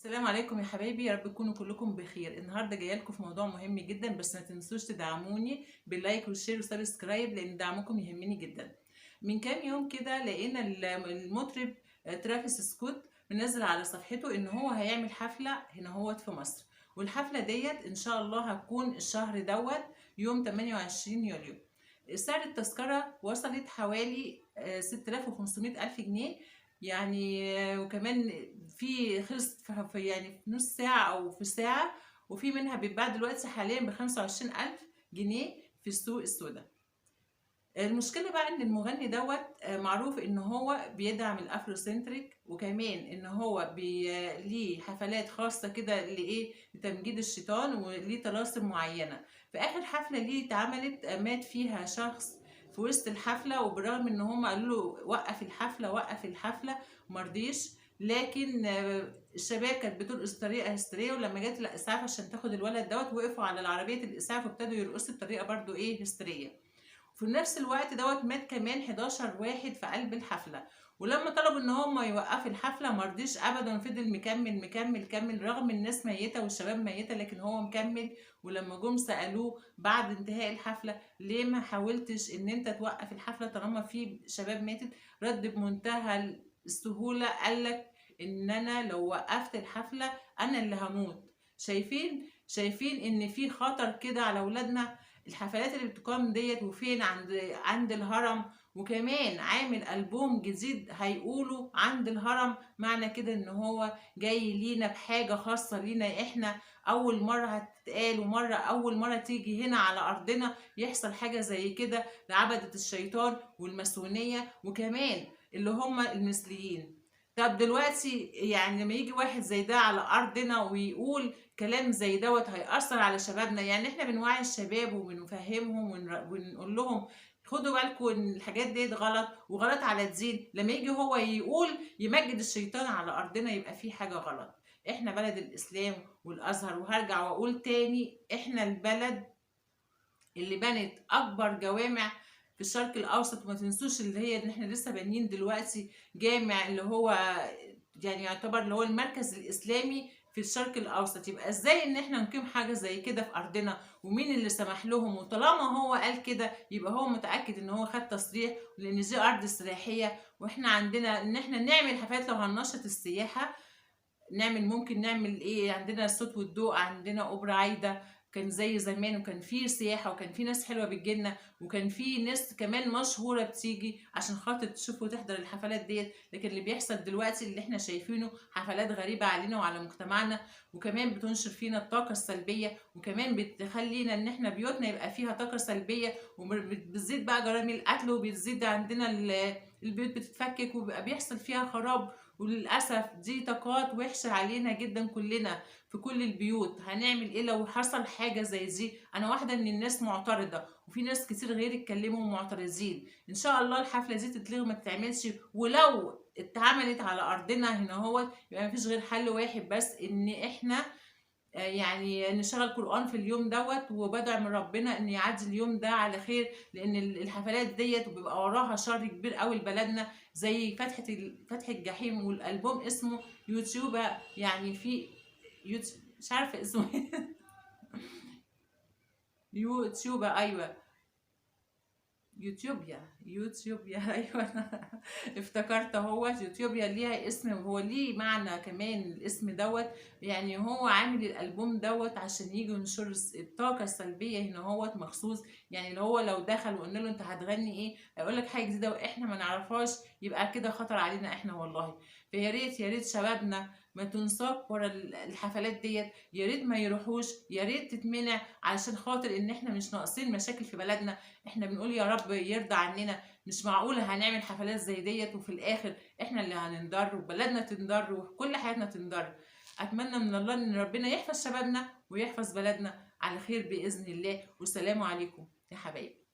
السلام عليكم يا حبايبي، يا رب تكونوا كلكم بخير. النهارده جايه لكم في موضوع مهم جدا، بس ما تنسوش تدعموني باللايك والشير وسبسكرايب لان دعمكم يهمني جدا. من كام يوم كده لقينا المطرب ترافيس سكوت منزل على صفحته ان هو هيعمل حفله هنا هوت في مصر، والحفله ديت ان شاء الله هتكون الشهر دوت يوم 28 يوليو. سعر التذكره وصلت حوالي 6500 ألف جنيه يعني. وكمان في خلصت يعني في نص ساعة أو في ساعة، وفي منها بيتباع دلوقتي حاليا ب25,000 جنيه في السوق السوداء. المشكلة بقى إن المغني دوت معروف إن هو بيدعم الأفروسنتريك، وكمان إن هو ليه حفلات خاصة كده لإيه لتمجيد الشيطان، وليه طلاسم معينة. في آخر حفلة ليه اتعملت مات فيها شخص في وسط الحفلة، وبرغم إن هم قالوا له وقف الحفلة وقف الحفلة مرضيش. لكن الشباب كانت بترقص بطريقة هستيرية، ولما جت الإسعاف عشان تاخد الولد دوت وقفوا على العربية الإسعاف وابتدوا يرقصوا بطريقة برضو إيه هستيرية. في نفس الوقت دوت مات كمان 11 واحد في قلب الحفلة، ولما طلبوا ان هم يوقفوا الحفلة مرضيش ابدا، فضل مكمل مكمل كمل رغم الناس ميتة والشباب ميتة، لكن هو مكمل. ولما جم سألوه بعد انتهاء الحفلة ليه ما حاولتش ان انت توقف الحفلة طالما في شباب ماتت، رد بمنتهى السهولة قالك ان انا لو وقفت الحفلة انا اللي هموت. شايفين ان في خطر كده على اولادنا الحفلات اللي بتقام ديت، وفين عند الهرم. وكمان عامل ألبوم جديد هيقولوا عند الهرم، معنى كده ان هو جاي لينا بحاجة خاصة لينا احنا، اول مرة هتتقال ومرة اول مرة تيجي هنا على ارضنا يحصل حاجة زي كده لعبدة الشيطان والماسونية وكمان اللي هم المثليين. طب دلوقتي يعني لما يجي واحد زي ده على ارضنا ويقول كلام زي دوت هيأثر على شبابنا، يعني احنا بنوعي الشباب وبنفهمهم ونقول لهم خدوا بالكم ان الحاجات ديت غلط وغلط على الدين. لما يجي هو يقول يمجد الشيطان على ارضنا يبقى في حاجة غلط. احنا بلد الاسلام والازهر، وهرجع واقول تاني احنا البلد اللي بنت اكبر جوامع في الشرق الاوسط. وما تنسوش اللي هي ان احنا لسه بانيين دلوقتي جامع اللي هو يعني يعتبر اللي هو المركز الاسلامي في الشرق الاوسط. يبقى ازاي ان احنا نقيم حاجه زي كده في ارضنا؟ ومين اللي سمح لهم؟ وطالما هو قال كده يبقى هو متاكد ان هو خد تصريح، لان دي ارض سياحيه، واحنا عندنا ان احنا نعمل حفلات لو هننشط السياحه. ممكن نعمل ايه؟ عندنا الصوت والضوء، عندنا اوبرا عايده كان زي زمان، وكان في سياحه وكان في ناس حلوه بتجيلنا، وكان في ناس كمان مشهوره بتيجي عشان خاطر تشوف وتحضر الحفلات ديت. لكن اللي بيحصل دلوقتي اللي احنا شايفينه حفلات غريبه علينا وعلى مجتمعنا، وكمان بتنشر فينا الطاقه السلبيه، وكمان بتخلينا ان احنا بيوتنا يبقى فيها طاقه سلبيه، وبتزيد بقى جرائم القتل، وبتزيد عندنا البيوت بتتفكك وبيبقى بيحصل فيها خراب. وللأسف دي طاقات وحشة علينا جدا كلنا في كل البيوت. هنعمل ايه لو حصل حاجة زي دي؟ انا واحدة من الناس معترضة، وفي ناس كتير غيري اتكلموا معترضين. ان شاء الله الحفلة دي تتلغي ما تتعملش، ولو اتعملت على ارضنا هنا هو يبقى مفيش غير حل واحد بس، ان احنا يعني نشغل قرآن في اليوم دوت، وبدعي من ربنا ان يعدي اليوم ده على خير، لان الحفلات ديت وبيبقى وراها شر كبير قوي لبلدنا، زي فتح الجحيم. والالبوم اسمه يوتيوب، يعني في مش عارفه اسمه ايه. يوتيوب، ايوه، يوتيوبيا ايوه انا افتكرت اهو. يوتيوبيا ليها اسم وهو ليه معنى كمان الاسم دوت. يعني هو عامل الالبوم دوت عشان يجي ينشر الطاقه السلبيه هنا هوت مخصوص. يعني اللي هو لو دخل وقلنا له انت هتغني ايه هيقول لك حاجه جديده واحنا ما نعرفهاش، يبقى كده خطر علينا احنا والله. فيا ريت يا ريت شبابنا ما تنساق ورا الحفلات ديت، يا ريت ما يروحوش، يا ريت تتمنع علشان خاطر ان احنا مش ناقصين مشاكل في بلدنا. احنا بنقول يا رب يرضى عننا. مش معقولة هنعمل حفلات زي ديت وفي الآخر احنا اللي هننضر وبلدنا تنضر وكل حياتنا تنضر. أتمنى من الله إن ربنا يحفظ شبابنا ويحفظ بلدنا على خير بإذن الله. والسلام عليكم يا حبايبي.